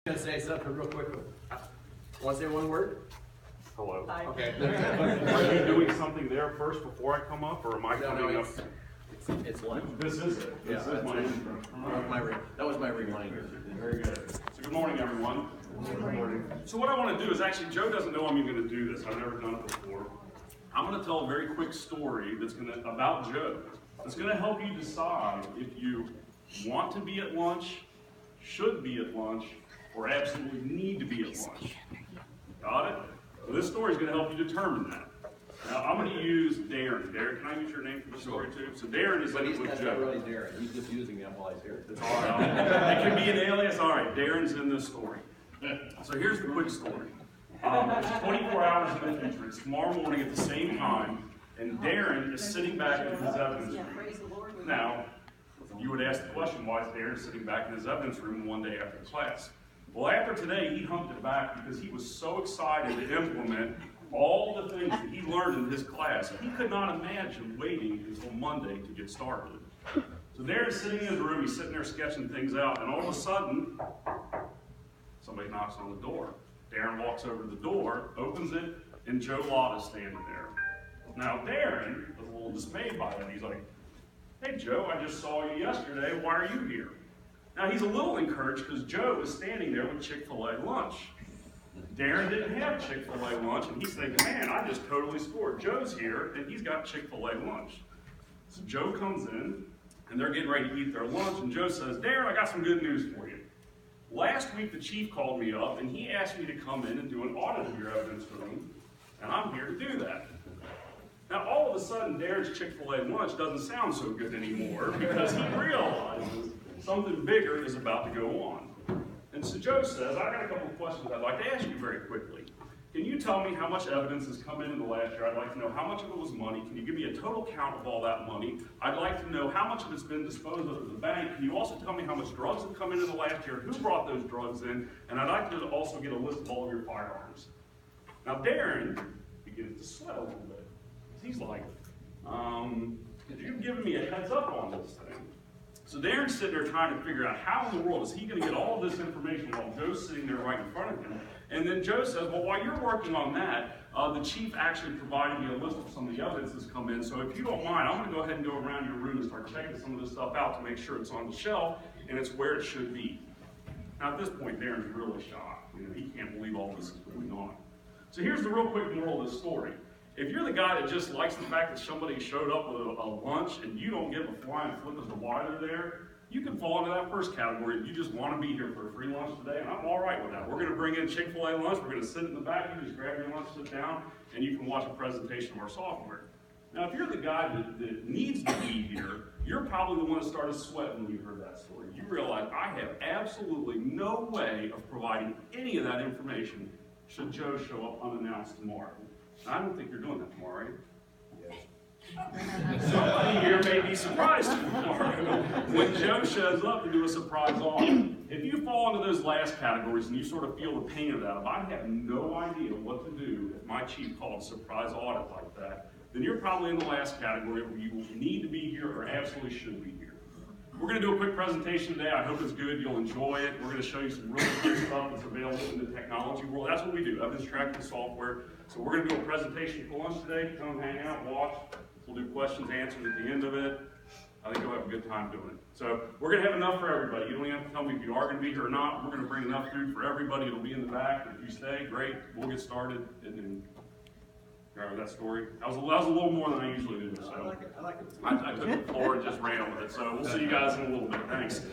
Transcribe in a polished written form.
I'm gonna say something real quick. Want to say one word? Hello. Hi. Okay. Are you doing something there first before I come up, or am I coming up? It's lunch. This is it. Yeah, This is my intro. that was my reminder. Very good. So good morning, everyone. Good morning. So what I want to do is actually, Joe doesn't know I'm even going to do this. I've never done it before. I'm going to tell a very quick story about Joe. It's going to help you decide if you want to be at lunch, should be at lunch, or absolutely need to be at lunch. Got it? So this story is going to help you determine that. Now I'm going to use Darren. Darren, can I use your name for the story too? So Darren is in it with Joe. Not really Darren. He's just using me while he's here. It's all right. It can be an alias. All right, Darren's in this story. So here's the quick story. It's 24 hours in the future. It's tomorrow morning at the same time, and Darren is sitting back in his evidence room. Now, you would ask the question, why is Darren sitting back in his evidence room one day after class? Well, after today, he humped it back because he was so excited to implement all the things that he learned in his class. He could not imagine waiting until Monday to get started. So Darren's sitting in his room, he's sitting there sketching things out, and all of a sudden, somebody knocks on the door. Darren walks over to the door, opens it, and Joe Lott is standing there. Now Darren was a little dismayed by that. He's like, "Hey Joe, I just saw you yesterday, why are you here?" Now he's a little encouraged because Joe is standing there with Chick-fil-A lunch. Darren didn't have Chick-fil-A lunch, and he's thinking, man, I just totally scored. Joe's here, and he's got Chick-fil-A lunch. So Joe comes in, and they're getting ready to eat their lunch, and Joe says, "Darren, I got some good news for you. Last week the chief called me up, and he asked me to come in and do an audit of your evidence room, and I'm here to do that." Now all of a sudden, Darren's Chick-fil-A lunch doesn't sound so good anymore because he realizes something bigger is about to go on. And so Joe says, "I got a couple of questions I'd like to ask you very quickly. Can you tell me how much evidence has come in the last year? I'd like to know how much of it was money. Can you give me a total count of all that money? I'd like to know how much of it's been disposed of at the bank. Can you also tell me how much drugs have come in the last year? Who brought those drugs in? And I'd like to also get a list of all of your firearms." Now Darren begins to sweat a little bit. He's like, "You've given me a heads up on this thing." So Darren's sitting there trying to figure out how in the world is he going to get all this information while Joe's sitting there right in front of him. And then Joe says, "Well, while you're working on that, the chief actually provided me a list of some of the evidence that's come in. So if you don't mind, I'm going to go ahead and go around your room and start checking some of this stuff out to make sure it's on the shelf and it's where it should be." Now at this point, Darren's really shocked. He can't believe all this is going on. So here's the real quick moral of the story. If you're the guy that just likes the fact that somebody showed up with a lunch and you don't give a flying flip as to why they're there, you can fall into that first category. You just want to be here for a free lunch today, and I'm all right with that. We're going to bring in Chick-fil-A lunch. We're going to sit in the back. You just grab your lunch, sit down, and you can watch a presentation of our software. Now, if you're the guy that needs to be here, you're probably the one that started sweating when you heard that story. You realize I have absolutely no way of providing any of that information should Joe show up unannounced tomorrow. I don't think you're doing that tomorrow, are you? Yes. Somebody here may be surprised tomorrow when Joe shows up to do a surprise audit. If you fall into those last categories and you sort of feel the pain of that, if I have no idea what to do if my chief called a surprise audit like that, then you're probably in the last category where you need to be here or absolutely should be here. We're going to do a quick presentation today. I hope it's good. You'll enjoy it. We're going to show you some really good stuff that's available in the technology world. That's what we do, evidence tracking software. So we're going to do a presentation for lunch today. Come hang out, watch. We'll do questions, answers at the end of it. I think you'll have a good time doing it. So we're going to have enough for everybody. You don't even have to tell me if you are going to be here or not. We're going to bring enough food for everybody. It'll be in the back. If you stay, great. We'll get started. And then, that story. That was a little more than I usually do. So I like it. I took the floor and just ran with it. So we'll see you guys in a little bit. Thanks.